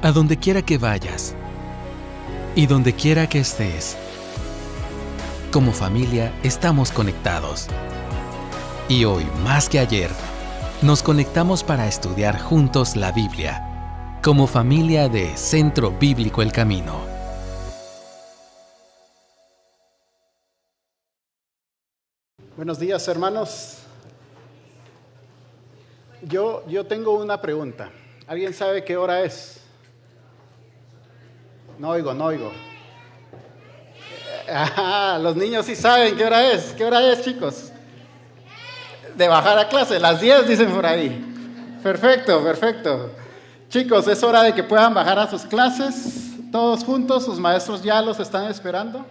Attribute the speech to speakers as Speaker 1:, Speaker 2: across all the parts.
Speaker 1: A donde quiera que vayas y donde quiera que estés, como familia estamos conectados. Y hoy, más que ayer, nos conectamos para estudiar juntos la Biblia, como familia de Centro Bíblico El Camino.
Speaker 2: Buenos días, hermanos. Yo tengo una pregunta. ¿Alguien sabe qué hora es? No oigo. Los niños sí saben qué hora es. ¿Qué hora es, chicos? De bajar a clase, las 10 dicen por ahí. Perfecto. Chicos, es hora de que puedan bajar a sus clases, todos juntos, sus maestros ya los están esperando.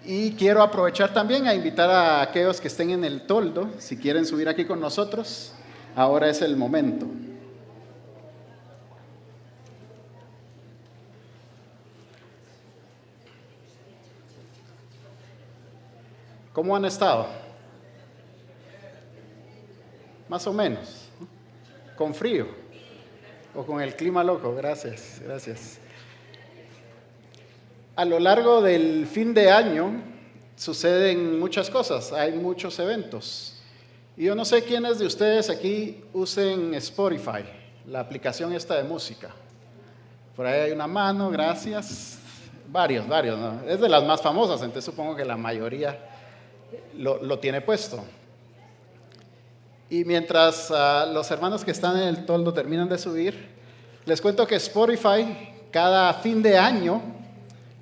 Speaker 2: Y quiero aprovechar también a invitar a aquellos que estén en el toldo, si quieren subir aquí con nosotros, ahora es el momento. ¿Cómo han estado? Más o menos. ¿Con frío? ¿O con el clima loco? Gracias. A lo largo del fin de año suceden muchas cosas, hay muchos eventos. Y yo no sé quiénes de ustedes aquí usen Spotify, la aplicación esta de música. Por ahí hay una mano, gracias. Varios, ¿no? Es de las más famosas, entonces supongo que la mayoría lo tiene puesto. Y mientras los hermanos que están en el toldo terminan de subir, les cuento que Spotify cada fin de año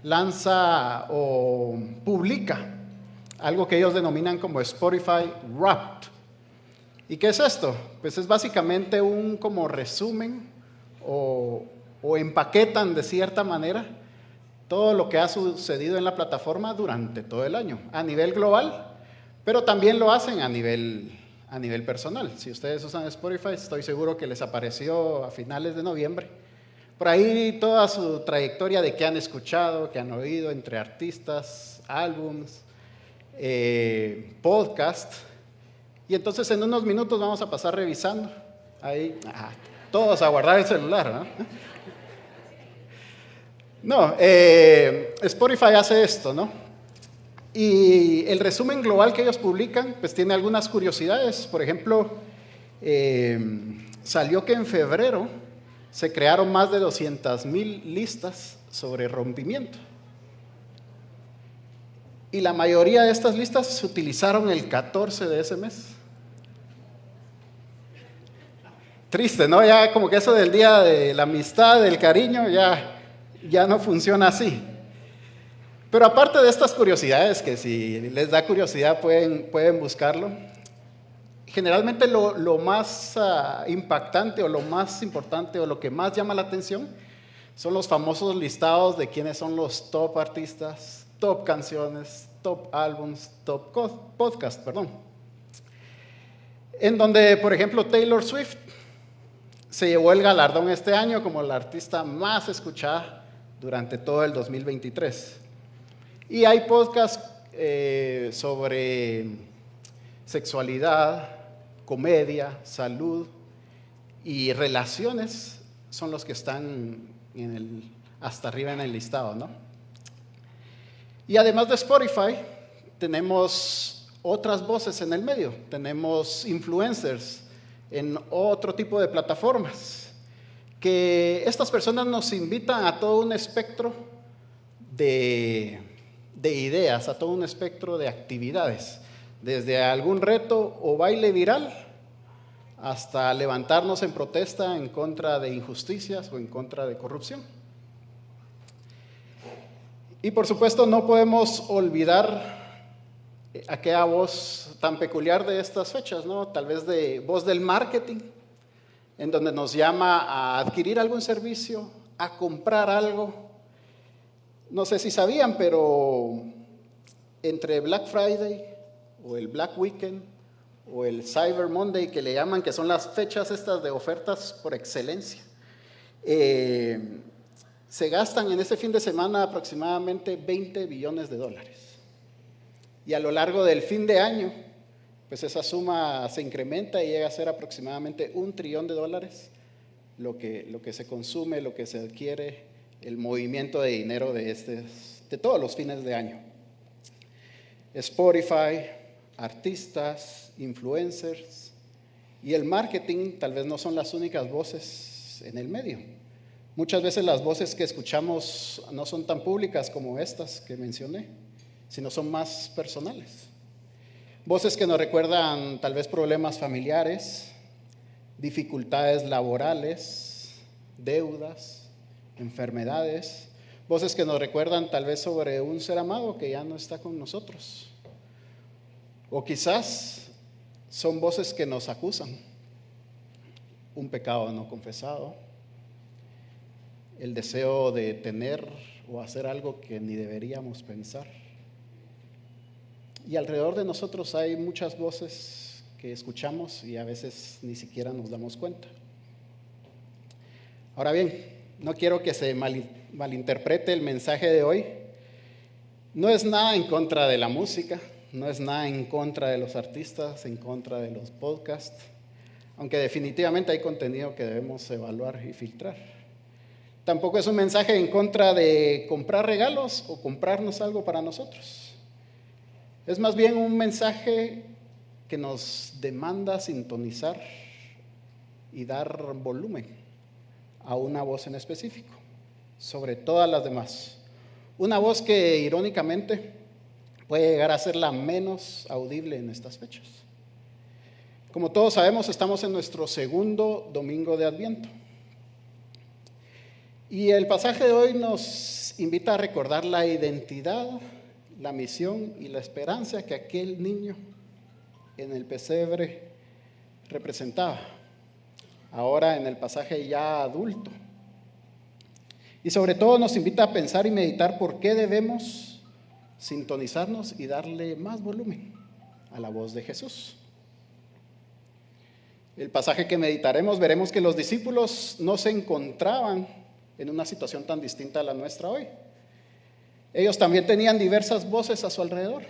Speaker 2: lanza o publica algo que ellos denominan como Spotify Wrapped. ¿Y qué es esto? Pues es básicamente un como resumen o empaquetan de cierta manera todo lo que ha sucedido en la plataforma durante todo el año, a nivel global, pero también lo hacen a nivel personal. Si ustedes usan Spotify, estoy seguro que les apareció a finales de noviembre. Por ahí toda su trayectoria de qué han escuchado, qué han oído entre artistas, álbums, podcast. Y entonces en unos minutos vamos a pasar revisando. Ahí, todos a guardar el celular, ¿no? No, Spotify hace esto, ¿no? Y el resumen global que ellos publican, pues tiene algunas curiosidades. Por ejemplo, salió que en febrero se crearon más de 200,000 listas sobre rompimiento. Y la mayoría de estas listas se utilizaron el 14 de ese mes. Triste, ¿no? Ya como que eso del día de la amistad, del cariño, ya no funciona así. Pero aparte de estas curiosidades, que si les da curiosidad pueden buscarlo, generalmente lo más impactante o lo más importante o lo que más llama la atención son los famosos listados de quiénes son los top artistas, top canciones, top álbums, top podcast, en donde, por ejemplo, Taylor Swift se llevó el galardón este año como la artista más escuchada durante todo el 2023. Y hay podcasts sobre sexualidad, comedia, salud y relaciones, son los que están hasta arriba en el listado, ¿no? Y además de Spotify, tenemos otras voces en el medio, tenemos influencers en otro tipo de plataformas, que estas personas nos invitan a todo un espectro de ideas, a todo un espectro de actividades, desde algún reto o baile viral hasta levantarnos en protesta en contra de injusticias o en contra de corrupción. Y por supuesto no podemos olvidar aquella voz tan peculiar de estas fechas, ¿no? Tal vez de voz del marketing, en donde nos llama a adquirir algún servicio, a comprar algo. No sé si sabían, pero entre Black Friday o el Black Weekend o el Cyber Monday, que le llaman, que son las fechas estas de ofertas por excelencia, se gastan en ese fin de semana aproximadamente $20 billones. Y a lo largo del fin de año, pues esa suma se incrementa y llega a ser aproximadamente $1 trillón lo que se consume, lo que se adquiere, el movimiento de dinero de todos los fines de año. Spotify, artistas, influencers y el marketing tal vez no son las únicas voces en el medio. Muchas veces las voces que escuchamos no son tan públicas como estas que mencioné, sino son más personales. Voces que nos recuerdan tal vez problemas familiares, dificultades laborales, deudas, enfermedades. Voces que nos recuerdan tal vez sobre un ser amado que ya no está con nosotros. O quizás son voces que nos acusan. Un pecado no confesado, el deseo de tener o hacer algo que ni deberíamos pensar. Y alrededor de nosotros hay muchas voces que escuchamos y a veces ni siquiera nos damos cuenta. Ahora bien, no quiero que se malinterprete el mensaje de hoy. No es nada en contra de la música, no es nada en contra de los artistas, en contra de los podcasts, aunque definitivamente hay contenido que debemos evaluar y filtrar. Tampoco es un mensaje en contra de comprar regalos o comprarnos algo para nosotros. Es más bien un mensaje que nos demanda sintonizar y dar volumen a una voz en específico, sobre todas las demás. Una voz que irónicamente puede llegar a ser la menos audible en estas fechas. Como todos sabemos, estamos en nuestro segundo domingo de Adviento. Y el pasaje de hoy nos invita a recordar la identidad, la misión y la esperanza que aquel niño en el pesebre representaba, ahora en el pasaje ya adulto. Y sobre todo nos invita a pensar y meditar por qué debemos sintonizarnos y darle más volumen a la voz de Jesús. El pasaje que meditaremos, veremos que los discípulos no se encontraban en una situación tan distinta a la nuestra hoy. Ellos también tenían diversas voces a su alrededor.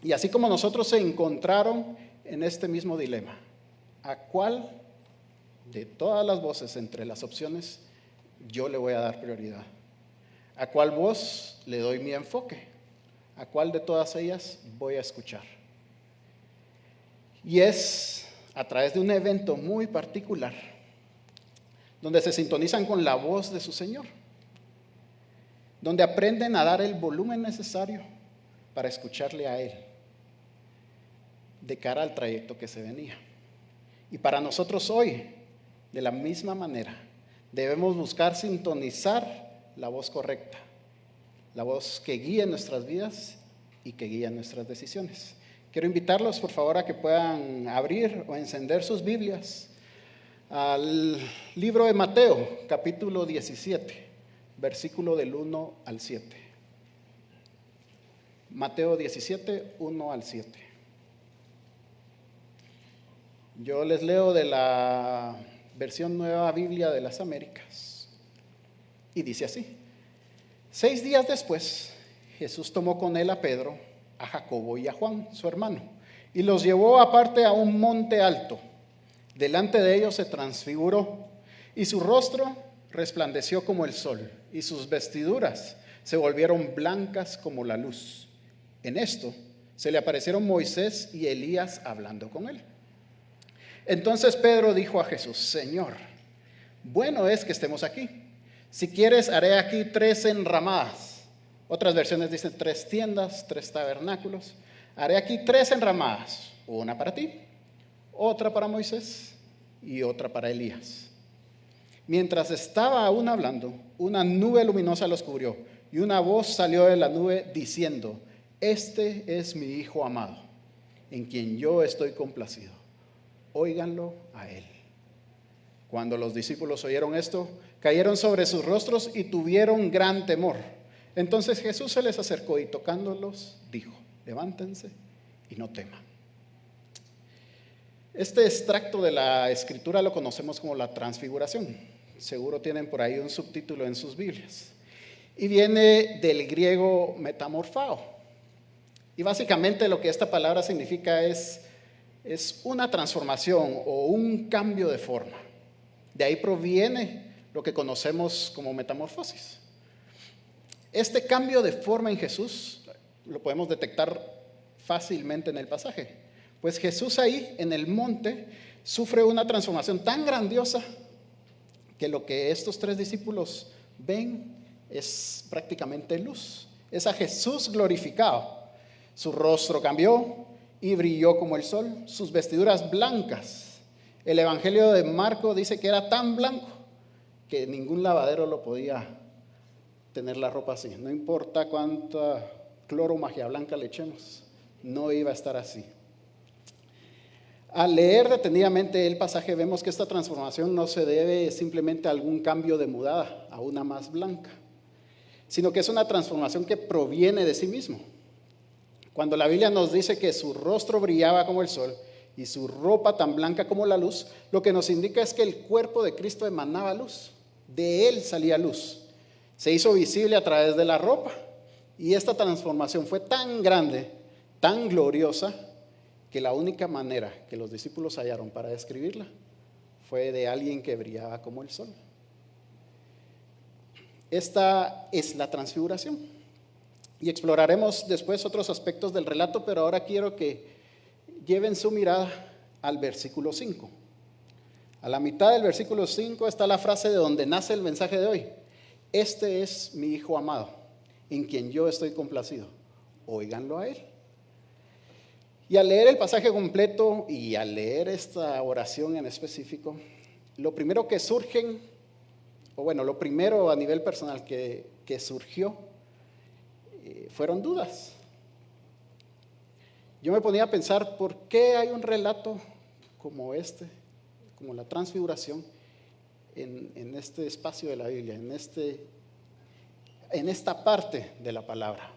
Speaker 2: Y así como nosotros se encontraron en este mismo dilema. ¿A cuál de todas las voces entre las opciones yo le voy a dar prioridad? ¿A cuál voz le doy mi enfoque? ¿A cuál de todas ellas voy a escuchar? Y es a través de un evento muy particular, donde se sintonizan con la voz de su Señor, donde aprenden a dar el volumen necesario para escucharle a Él, de cara al trayecto que se venía. Y para nosotros hoy, de la misma manera, debemos buscar sintonizar la voz correcta, la voz que guíe nuestras vidas y que guíe nuestras decisiones. Quiero invitarlos, por favor, a que puedan abrir o encender sus Biblias al libro de Mateo, capítulo 17. Versículo del 1 al 7. Mateo 17, 1 al 7. Yo les leo de la versión Nueva Biblia de las Américas. Y dice así: 6 días después, Jesús tomó con él a Pedro, a Jacobo y a Juan, su hermano, y los llevó aparte a un monte alto. Delante de ellos se transfiguró, y su rostro resplandeció como el sol, y sus vestiduras se volvieron blancas como la luz. En esto se le aparecieron Moisés y Elías hablando con él. Entonces Pedro dijo a Jesús: Señor, bueno es que estemos aquí. Si quieres, haré aquí 3 enramadas. Otras versiones dicen 3 tiendas, 3 tabernáculos. Haré aquí 3 enramadas, una para ti, otra para Moisés y otra para Elías. Mientras estaba aún hablando, una nube luminosa los cubrió, y una voz salió de la nube diciendo: Este es mi Hijo amado, en quien yo estoy complacido. Óiganlo a él. Cuando los discípulos oyeron esto, cayeron sobre sus rostros y tuvieron gran temor. Entonces Jesús se les acercó y tocándolos dijo: Levántense y no teman. Este extracto de la escritura lo conocemos como la transfiguración. Seguro tienen por ahí un subtítulo en sus Biblias. Y viene del griego metamorfao. Y básicamente lo que esta palabra significa es una transformación o un cambio de forma. De ahí proviene lo que conocemos como metamorfosis. Este cambio de forma en Jesús lo podemos detectar fácilmente en el pasaje. Pues Jesús ahí en el monte sufre una transformación tan grandiosa que lo que estos 3 discípulos ven es prácticamente luz. Es a Jesús glorificado. Su rostro cambió y brilló como el sol, sus vestiduras blancas. El Evangelio de Marco dice que era tan blanco que ningún lavadero lo podía tener la ropa así. No importa cuánta cloro magia blanca le echemos, no iba a estar así. Al leer detenidamente el pasaje vemos que esta transformación no se debe simplemente a algún cambio de mudada a una más blanca, sino que es una transformación que proviene de sí mismo. Cuando la Biblia nos dice que su rostro brillaba como el sol y su ropa tan blanca como la luz, lo que nos indica es que el cuerpo de Cristo emanaba luz, de él salía luz, se hizo visible a través de la ropa, y esta transformación fue tan grande, tan gloriosa, que la única manera que los discípulos hallaron para describirla fue de alguien que brillaba como el sol. Esta es la transfiguración. Y exploraremos después otros aspectos del relato, pero ahora quiero que lleven su mirada al versículo 5. A la mitad del versículo 5 está la frase de donde nace el mensaje de hoy. Este es mi Hijo amado, en quien yo estoy complacido. Óiganlo a él. Y al leer el pasaje completo y al leer esta oración en específico, lo primero que surgen, o bueno, lo primero a nivel personal que surgió, fueron dudas. Yo me ponía a pensar, ¿por qué hay un relato como este, como la transfiguración, en este espacio de la Biblia, en esta parte de la palabra?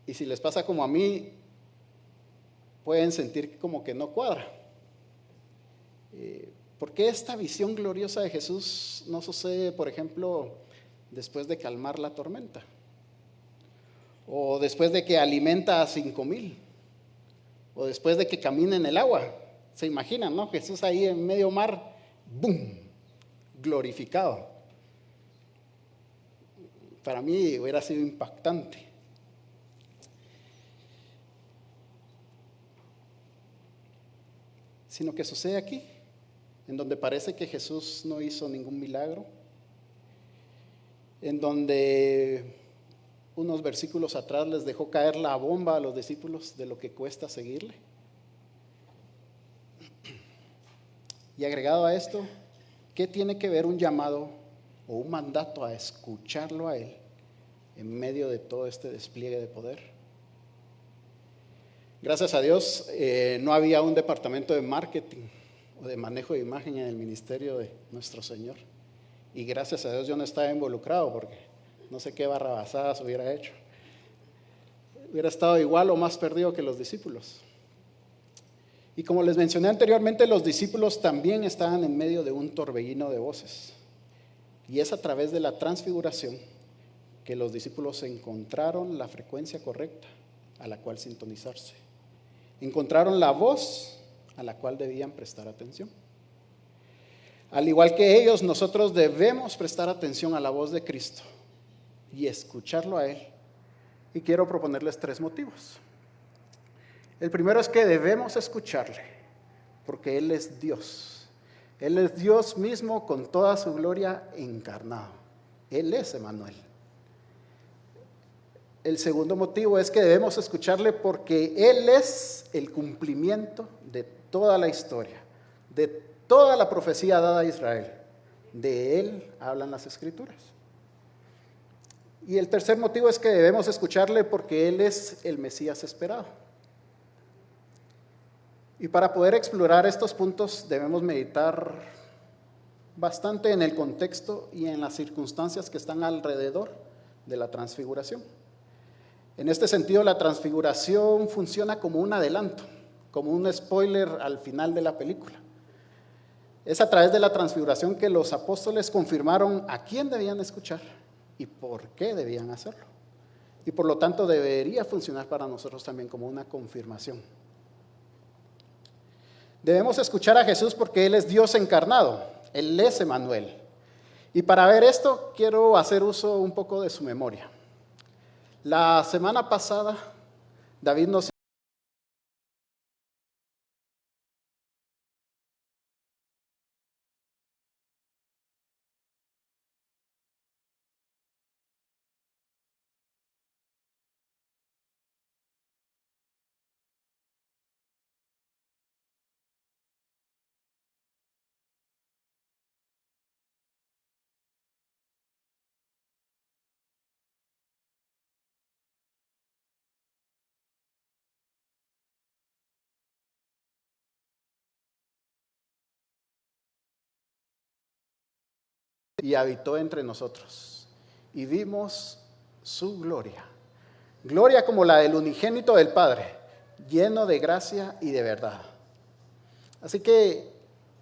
Speaker 2: Y si les pasa como a mí, pueden sentir como que no cuadra. ¿Por qué esta visión gloriosa de Jesús no sucede, por ejemplo, después de calmar la tormenta? O después de que alimenta a 5,000, o después de que camina en el agua. ¿Se imaginan, no? Jesús ahí en medio mar, ¡boom!, glorificado. Para mí hubiera sido impactante. Sino que sucede aquí, en donde parece que Jesús no hizo ningún milagro, en donde unos versículos atrás les dejó caer la bomba a los discípulos de lo que cuesta seguirle. Y agregado a esto, ¿qué tiene que ver un llamado o un mandato a escucharlo a él en medio de todo este despliegue de poder? Gracias a Dios no había un departamento de marketing o de manejo de imagen en el ministerio de nuestro Señor. Y gracias a Dios yo no estaba involucrado, porque no sé qué barrabasadas hubiera hecho. Hubiera estado igual o más perdido que los discípulos. Y como les mencioné anteriormente, los discípulos también estaban en medio de un torbellino de voces. Y es a través de la transfiguración que los discípulos encontraron la frecuencia correcta a la cual sintonizarse. Encontraron la voz a la cual debían prestar atención. Al igual que ellos, nosotros debemos prestar atención a la voz de Cristo y escucharlo a él. Y quiero proponerles 3 motivos. El primero es que debemos escucharle, porque él es Dios. Él es Dios mismo con toda su gloria encarnado. Él es Emmanuel. El segundo motivo es que debemos escucharle porque él es el cumplimiento de toda la historia, de toda la profecía dada a Israel. De él hablan las Escrituras. Y el tercer motivo es que debemos escucharle porque él es el Mesías esperado. Y para poder explorar estos puntos debemos meditar bastante en el contexto y en las circunstancias que están alrededor de la transfiguración. En este sentido, la transfiguración funciona como un adelanto, como un spoiler al final de la película. Es a través de la transfiguración que los apóstoles confirmaron a quién debían escuchar y por qué debían hacerlo. Y por lo tanto debería funcionar para nosotros también como una confirmación. Debemos escuchar a Jesús porque Él es Dios encarnado, Él es Emmanuel. Y para ver esto, quiero hacer uso un poco de su memoria. La semana pasada, David nos y habitó entre nosotros, y vimos su gloria. Gloria como la del unigénito del Padre, lleno de gracia y de verdad. Así que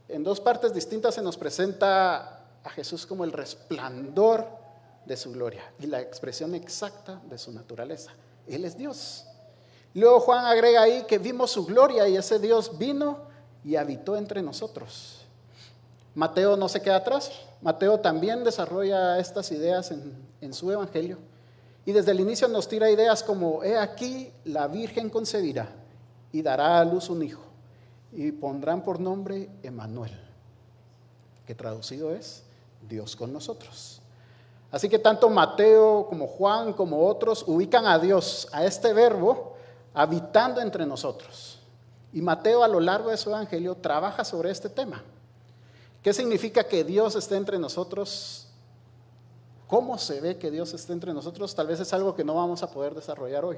Speaker 2: en dos partes distintas se nos presenta a Jesús como el resplandor de su gloria y la expresión exacta de su naturaleza. Él es Dios. Luego Juan agrega ahí que vimos su gloria y ese Dios vino y habitó entre nosotros. Mateo no se queda atrás. Mateo también desarrolla estas ideas en su evangelio. Y desde el inicio nos tira ideas como: he aquí, la Virgen concebirá y dará a luz un hijo, y pondrán por nombre Emmanuel, que traducido es Dios con nosotros. Así que tanto Mateo como Juan como otros ubican a Dios, a este verbo, habitando entre nosotros. Y Mateo a lo largo de su evangelio trabaja sobre este tema. ¿Qué significa que Dios esté entre nosotros? ¿Cómo se ve que Dios esté entre nosotros? Tal vez es algo que no vamos a poder desarrollar hoy.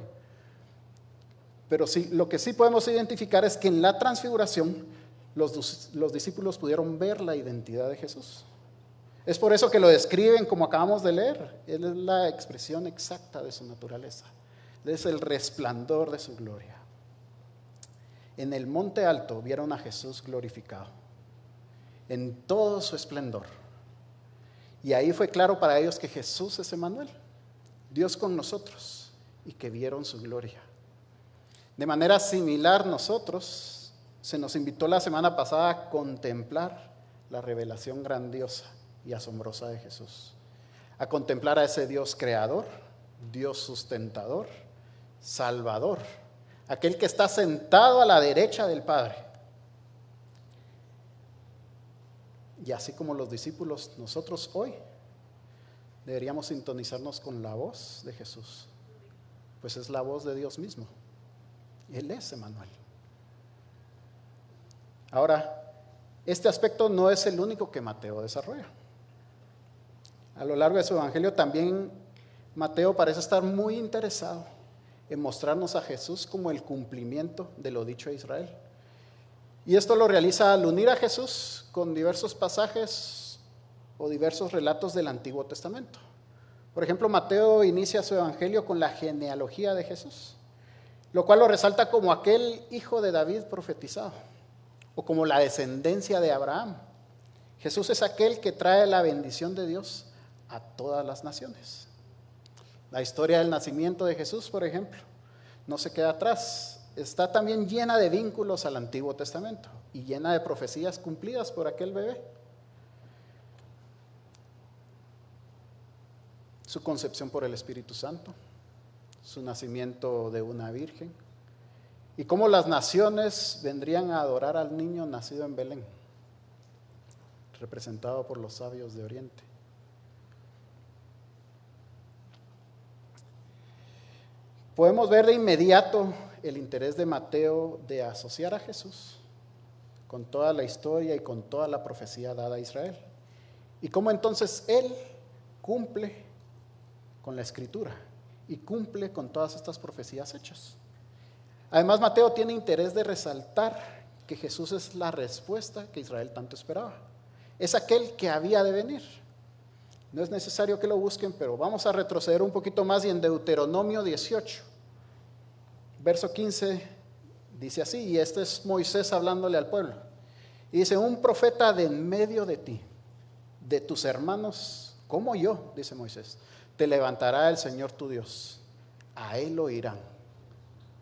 Speaker 2: Pero sí, lo que sí podemos identificar es que en la transfiguración los discípulos pudieron ver la identidad de Jesús. Es por eso que lo describen como acabamos de leer. Él es la expresión exacta de su naturaleza. Él es el resplandor de su gloria. En el monte alto vieron a Jesús glorificado, en todo su esplendor. Y ahí fue claro para ellos que Jesús es Emmanuel, Dios con nosotros, y que vieron su gloria. De manera similar, nosotros se nos invitó la semana pasada a contemplar la revelación grandiosa y asombrosa de Jesús, a contemplar a ese Dios creador, Dios sustentador, salvador, aquel que está sentado a la derecha del Padre. Y así como los discípulos, nosotros hoy deberíamos sintonizarnos con la voz de Jesús, pues es la voz de Dios mismo. Él es Emmanuel. Ahora, este aspecto no es el único que Mateo desarrolla. A lo largo de su evangelio también Mateo parece estar muy interesado en mostrarnos a Jesús como el cumplimiento de lo dicho a Israel. Y esto lo realiza al unir a Jesús con diversos pasajes o diversos relatos del Antiguo Testamento. Por ejemplo, Mateo inicia su evangelio con la genealogía de Jesús, lo cual lo resalta como aquel hijo de David profetizado, o como la descendencia de Abraham. Jesús es aquel que trae la bendición de Dios a todas las naciones. La historia del nacimiento de Jesús, por ejemplo, no se queda atrás. Está también llena de vínculos al Antiguo Testamento y llena de profecías cumplidas por aquel bebé. Su concepción por el Espíritu Santo, su nacimiento de una virgen, y cómo las naciones vendrían a adorar al niño nacido en Belén, representado por los sabios de Oriente. Podemos ver de inmediato el interés de Mateo de asociar a Jesús con toda la historia y con toda la profecía dada a Israel, y cómo entonces Él cumple con la Escritura y cumple con todas estas profecías hechas. Además, Mateo tiene interés de resaltar que Jesús es la respuesta que Israel tanto esperaba. Es aquel que había de venir. No es necesario que lo busquen, pero vamos a retroceder un poquito más y en Deuteronomio 18, verso 15, dice así, y este es Moisés hablándole al pueblo. Y dice: un profeta de en medio de ti, de tus hermanos, como yo, dice Moisés, te levantará el Señor tu Dios, a Él oirán.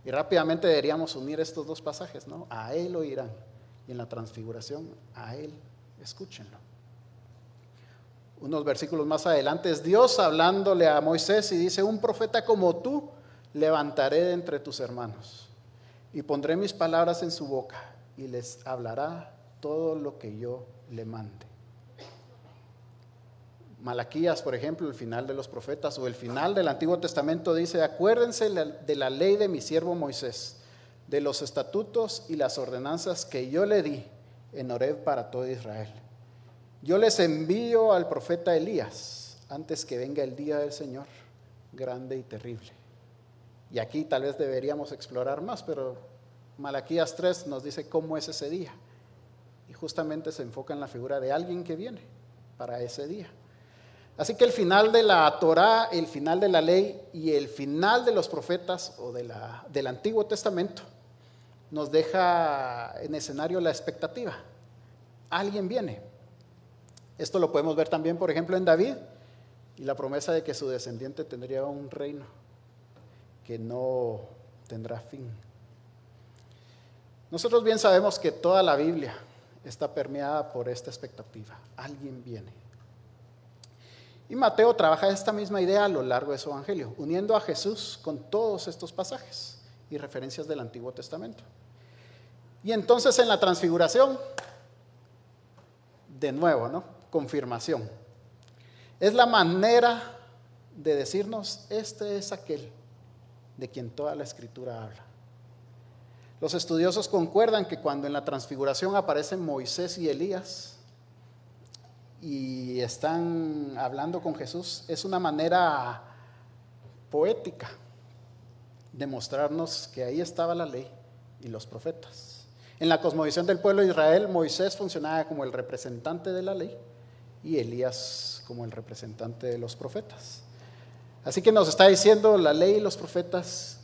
Speaker 2: Y rápidamente deberíamos unir estos dos pasajes, ¿no? A Él oirán y en la transfiguración a Él, escúchenlo. Unos versículos más adelante es Dios hablándole a Moisés y dice: un profeta como tú levantaré de entre tus hermanos y pondré mis palabras en su boca y les hablará todo lo que yo le mande. Malaquías, por ejemplo, el final de los profetas o el final del Antiguo Testamento dice: acuérdense de la ley de mi siervo Moisés, de los estatutos y las ordenanzas que yo le di en Horeb para todo Israel. Yo les envío al profeta Elías antes que venga el día del Señor, grande y terrible. Y aquí tal vez deberíamos explorar más, pero Malaquías 3 nos dice cómo es ese día. Y justamente se enfoca en la figura de alguien que viene para ese día. Así que el final de la Torá, el final de la ley y el final de los profetas o del Antiguo Testamento nos deja en escenario la expectativa. Alguien viene. Esto lo podemos ver también, por ejemplo, en David y la promesa de que su descendiente tendría un reino que no tendrá fin. Nosotros bien sabemos que toda la Biblia está permeada por esta expectativa. Alguien viene. Y Mateo trabaja esta misma idea a lo largo de su evangelio, uniendo a Jesús con todos estos pasajes y referencias del Antiguo Testamento. Y entonces en la transfiguración, de nuevo, ¿no? Confirmación. Es la manera de decirnos: este es aquel de quien toda la Escritura habla. Los estudiosos concuerdan que cuando en la transfiguración aparecen Moisés y Elías y están hablando con Jesús, es una manera poética de mostrarnos que ahí estaba la ley y los profetas. En la cosmovisión del pueblo de Israel, Moisés funcionaba como el representante de la ley y Elías como el representante de los profetas. Así que nos está diciendo la ley y los profetas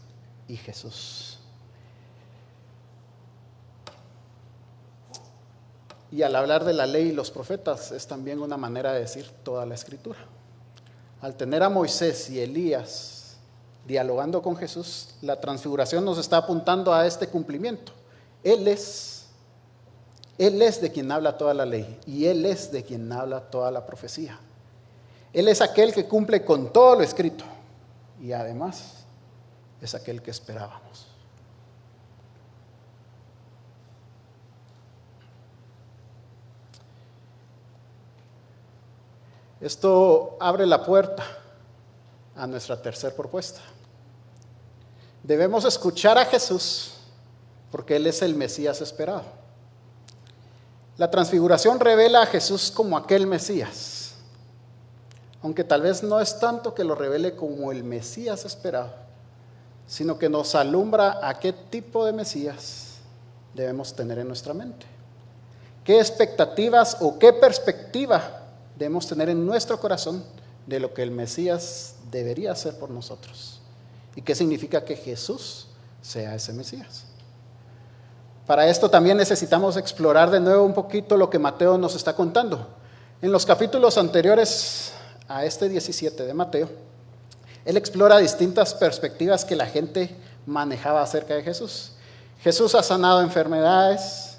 Speaker 2: y Jesús. Y al hablar de la ley y los profetas es también una manera de decir toda la Escritura. Al tener a Moisés y Elías dialogando con Jesús, la transfiguración nos está apuntando a este cumplimiento. Él es de quien habla toda la ley y Él es de quien habla toda la profecía. Él es aquel que cumple con todo lo escrito y además es aquel que esperábamos. Esto abre la puerta a nuestra tercera propuesta. Debemos escuchar a Jesús porque Él es el Mesías esperado. La transfiguración revela a Jesús como aquel Mesías, aunque tal vez no es tanto que lo revele como el Mesías esperado, sino que nos alumbra a qué tipo de Mesías debemos tener en nuestra mente, qué expectativas o qué perspectiva debemos tener en nuestro corazón de lo que el Mesías debería hacer por nosotros y qué significa que Jesús sea ese Mesías. Para esto también necesitamos explorar de nuevo un poquito lo que Mateo nos está contando. En los capítulos anteriores a este 17 de Mateo, él explora distintas perspectivas que la gente manejaba acerca de Jesús. Jesús ha sanado enfermedades,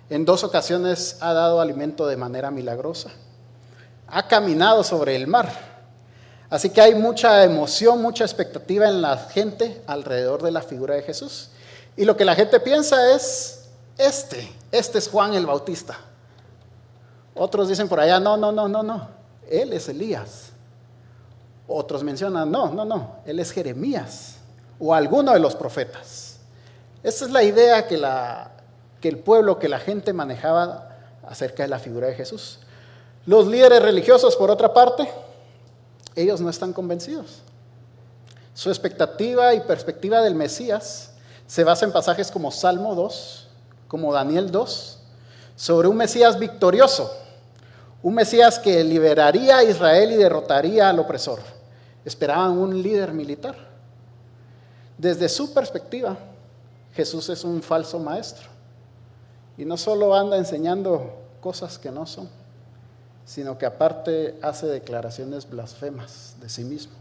Speaker 2: en 2 ocasiones ha dado alimento de manera milagrosa, ha caminado sobre el mar. Así que hay mucha emoción, mucha expectativa en la gente alrededor de la figura de Jesús. Y lo que la gente piensa es, este es Juan el Bautista. Otros dicen por allá, no, él es Elías. Otros mencionan, no, él es Jeremías o alguno de los profetas. Esa es la idea que el pueblo, que la gente manejaba acerca de la figura de Jesús. Los líderes religiosos, por otra parte, ellos no están convencidos. Su expectativa y perspectiva del Mesías se basa en pasajes como Salmo 2, como Daniel 2, sobre un Mesías victorioso, un Mesías que liberaría a Israel y derrotaría al opresor. Esperaban un líder militar. Desde su perspectiva, Jesús es un falso maestro y no solo anda enseñando cosas que no son, sino que aparte hace declaraciones blasfemas de sí mismo.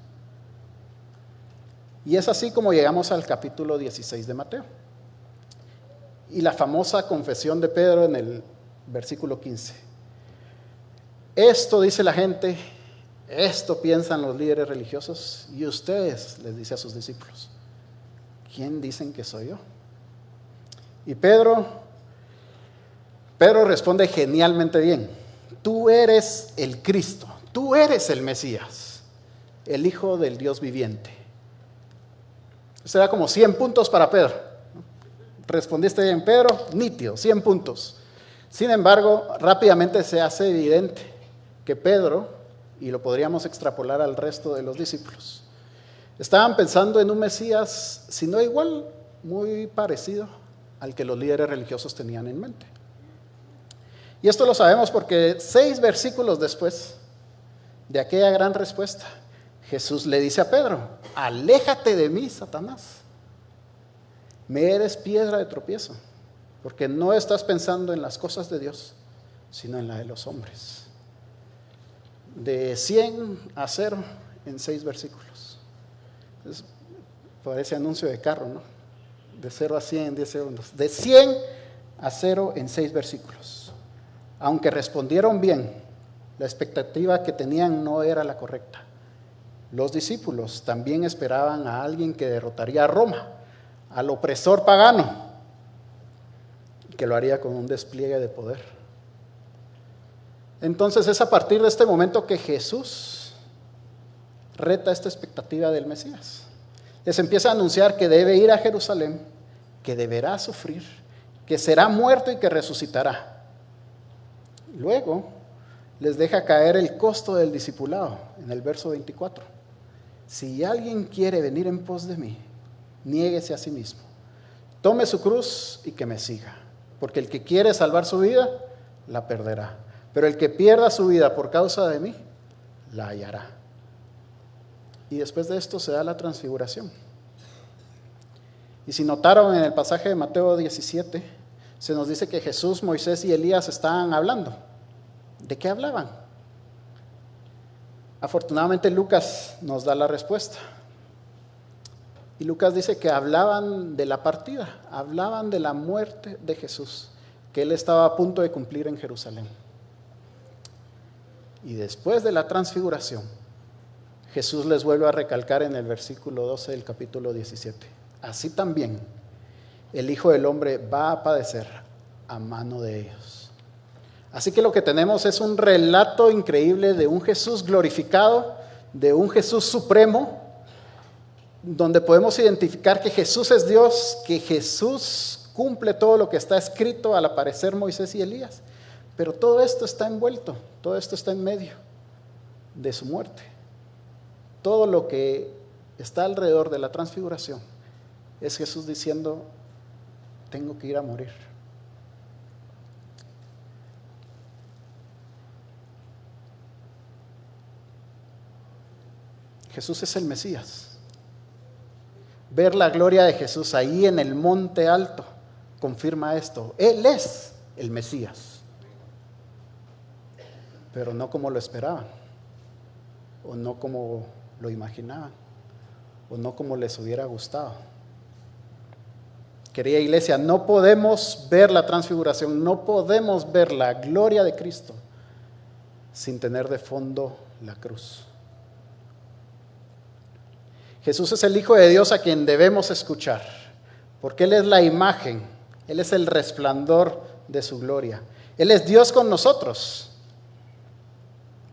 Speaker 2: Y es así como llegamos al capítulo 16 de Mateo. y la famosa confesión de Pedro en el versículo 15. Esto dice la gente, esto piensan los líderes religiosos, y ustedes, les dice a sus discípulos, ¿quién dicen que soy yo? Y Pedro responde genialmente bien. Tú eres el Cristo, tú eres el Mesías, el Hijo del Dios viviente. Eso era como 100 puntos para Pedro. Respondiste bien, Pedro, nítido, 100 puntos. Sin embargo, rápidamente se hace evidente que Pedro, y lo podríamos extrapolar al resto de los discípulos, estaban pensando en un Mesías, si no igual, muy parecido al que los líderes religiosos tenían en mente. Y esto lo sabemos porque 6 versículos después de aquella gran respuesta, Jesús le dice a Pedro, aléjate de mí, Satanás, me eres piedra de tropiezo, porque no estás pensando en las cosas de Dios, sino en la de los hombres. De 100 a 0 en 6 versículos. Parece anuncio de carro, ¿no? De 0 a 100 en 10 segundos. De 100 a 0 en 6 versículos. Aunque respondieron bien, la expectativa que tenían no era la correcta. Los discípulos también esperaban a alguien que derrotaría a Roma, al opresor pagano, que lo haría con un despliegue de poder. Entonces es a partir de este momento que Jesús reta esta expectativa del Mesías. Les empieza a anunciar que debe ir a Jerusalén, que deberá sufrir, que será muerto y que resucitará. Luego les deja caer el costo del discipulado en el verso 24. Si alguien quiere venir en pos de mí, niéguese a sí mismo, tome su cruz y que me siga, porque el que quiere salvar su vida, la perderá, pero el que pierda su vida por causa de mí, la hallará. Y después de esto se da la transfiguración. Y si notaron en el pasaje de Mateo 17, se nos dice que Jesús, Moisés y Elías estaban hablando. ¿De qué hablaban? Afortunadamente Lucas nos da la respuesta. Y Lucas dice que hablaban de la partida, hablaban de la muerte de Jesús, que él estaba a punto de cumplir en Jerusalén. Y después de la transfiguración, Jesús les vuelve a recalcar en el versículo 12 del capítulo 17. Así también el Hijo del Hombre va a padecer a mano de ellos. Así que lo que tenemos es un relato increíble de un Jesús glorificado, de un Jesús supremo, donde podemos identificar que Jesús es Dios, que Jesús cumple todo lo que está escrito al aparecer Moisés y Elías. Pero todo esto está envuelto, todo esto está en medio de su muerte. Todo lo que está alrededor de la transfiguración es Jesús diciendo, tengo que ir a morir. Jesús es el Mesías. Ver la gloria de Jesús ahí en el monte alto confirma esto. Él es el Mesías. Pero no como lo esperaban, o no como lo imaginaban, o no como les hubiera gustado. Querida iglesia, no podemos ver la transfiguración, no podemos ver la gloria de Cristo sin tener de fondo la cruz. Jesús es el Hijo de Dios a quien debemos escuchar, porque Él es la imagen, Él es el resplandor de su gloria. Él es Dios con nosotros,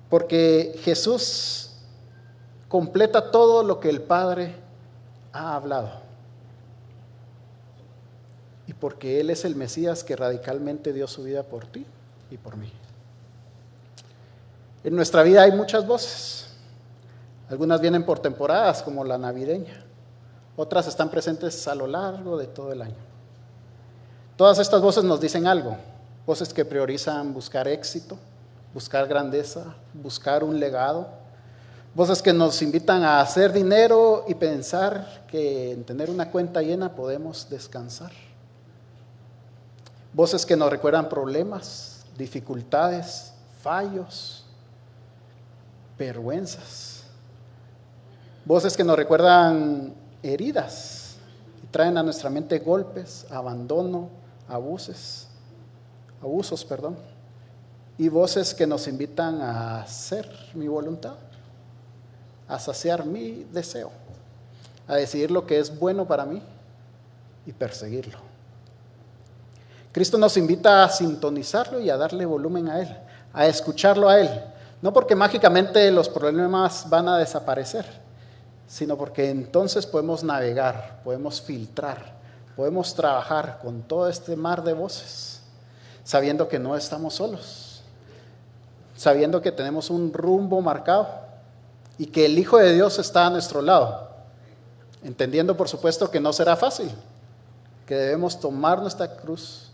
Speaker 2: porque Jesús completa todo lo que el Padre ha hablado. Y porque Él es el Mesías que radicalmente dio su vida por ti y por mí. En nuestra vida hay muchas voces. Algunas vienen por temporadas, como la navideña. Otras están presentes a lo largo de todo el año. Todas estas voces nos dicen algo. Voces que priorizan buscar éxito, buscar grandeza, buscar un legado. Voces que nos invitan a hacer dinero y pensar que en tener una cuenta llena podemos descansar. Voces que nos recuerdan problemas, dificultades, fallos, vergüenzas. Voces que nos recuerdan heridas y traen a nuestra mente golpes, abandono, abusos, y voces que nos invitan a hacer mi voluntad, a saciar mi deseo, a decidir lo que es bueno para mí y perseguirlo. Cristo nos invita a sintonizarlo y a darle volumen a Él, a escucharlo a Él, no porque mágicamente los problemas van a desaparecer, sino porque entonces podemos navegar, podemos filtrar, podemos trabajar con todo este mar de voces, sabiendo que no estamos solos, sabiendo que tenemos un rumbo marcado y que el Hijo de Dios está a nuestro lado, entendiendo por supuesto que no será fácil, que debemos tomar nuestra cruz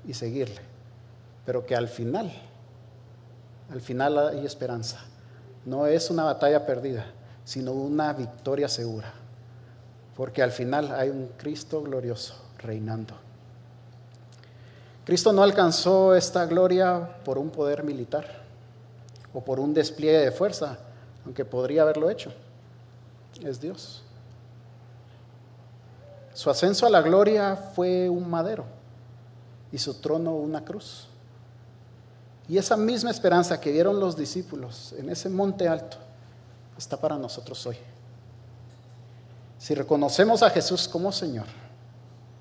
Speaker 2: y seguirle, pero que al final hay esperanza. No es una batalla perdida, sino una victoria segura, porque al final hay un Cristo glorioso reinando. Cristo no alcanzó esta gloria por un poder militar o por un despliegue de fuerza, aunque podría haberlo hecho. Es Dios. Su ascenso a la gloria fue un madero y su trono una cruz. Y esa misma esperanza que vieron los discípulos en ese monte alto está para nosotros hoy. Si reconocemos a Jesús como Señor,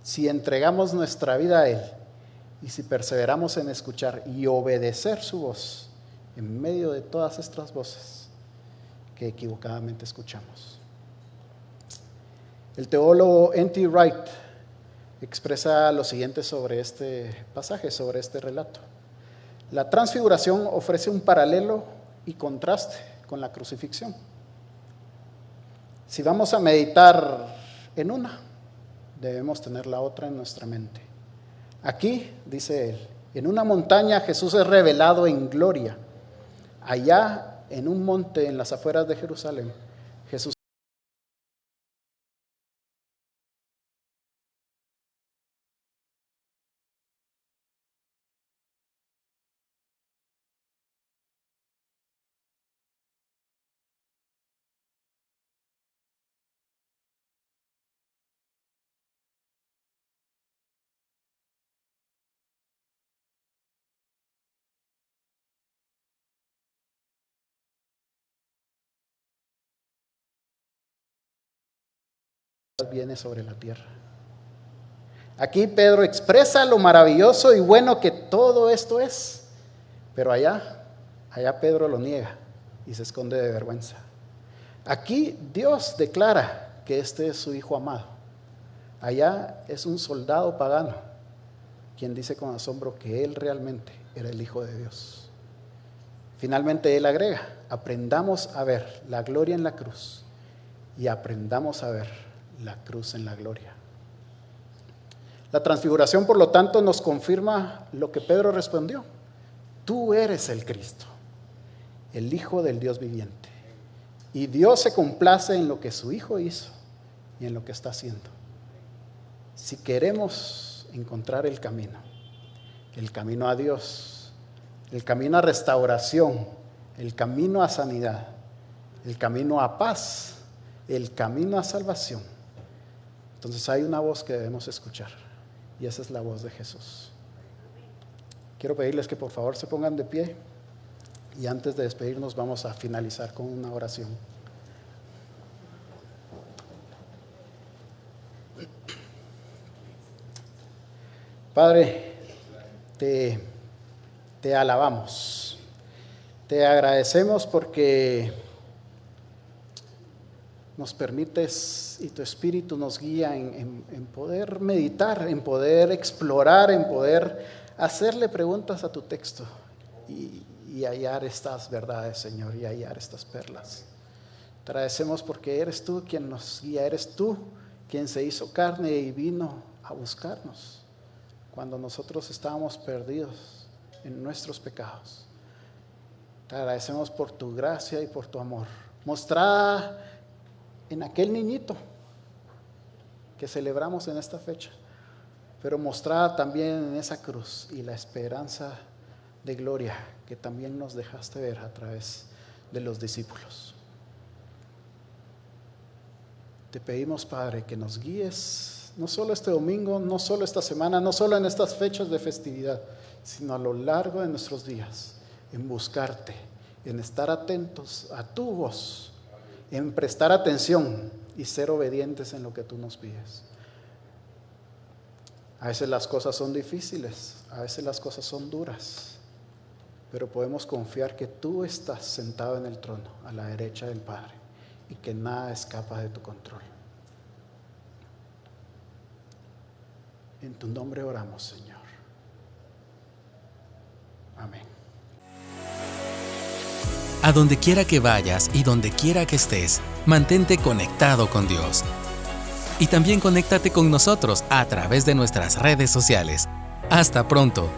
Speaker 2: si entregamos nuestra vida a Él y si perseveramos en escuchar y obedecer su voz en medio de todas estas voces que equivocadamente escuchamos. El teólogo N.T. Wright expresa lo siguiente sobre este pasaje, sobre este relato. La transfiguración ofrece un paralelo y contraste con la crucifixión. Si vamos a meditar en una, debemos tener la otra en nuestra mente. Aquí, dice él, en una montaña Jesús es revelado en gloria. Allá, en un monte en las afueras de Jerusalén, Jesús viene sobre la tierra. Aquí Pedro expresa lo maravilloso y bueno que todo esto es, pero allá Pedro lo niega y se esconde de vergüenza. Aquí Dios declara que este es su Hijo amado. Allá es un soldado pagano quien dice con asombro que él realmente era el Hijo de Dios. Finalmente él agrega, aprendamos a ver la gloria en la cruz y aprendamos a ver la cruz en la gloria. La transfiguración, por lo tanto, nos confirma lo que Pedro respondió. Tú eres el Cristo, el Hijo del Dios viviente. Y Dios se complace en lo que su Hijo hizo y en lo que está haciendo. Si queremos encontrar el camino a Dios, el camino a restauración, el camino a sanidad, el camino a paz, el camino a salvación, entonces hay una voz que debemos escuchar y esa es la voz de Jesús. Quiero pedirles que por favor se pongan de pie y antes de despedirnos vamos a finalizar con una oración. Padre, te alabamos, te agradecemos porque nos permites y tu Espíritu nos guía en poder meditar, en poder explorar, en poder hacerle preguntas a tu texto y hallar estas verdades, Señor, y hallar estas perlas. Te agradecemos porque eres tú quien nos guía, eres tú quien se hizo carne y vino a buscarnos cuando nosotros estábamos perdidos en nuestros pecados. Te agradecemos por tu gracia y por tu amor, mostrada en aquel niñito que celebramos en esta fecha, pero mostrada también en esa cruz y la esperanza de gloria que también nos dejaste ver a través de los discípulos. Te pedimos, Padre, que nos guíes días. No solo este domingo, no solo esta semana, no solo en estas fechas de festividad, sino a lo largo de nuestros días, en buscarte, en estar atentos a tu voz, en prestar atención y ser obedientes en lo que tú nos pides. A veces las cosas son difíciles, a veces las cosas son duras, pero podemos confiar que tú estás sentado en el trono, a la derecha del Padre, y que nada escapa de tu control. En tu nombre oramos, Señor. Amén.
Speaker 1: A donde quiera que vayas y donde quiera que estés, mantente conectado con Dios. Y también conéctate con nosotros a través de nuestras redes sociales. Hasta pronto.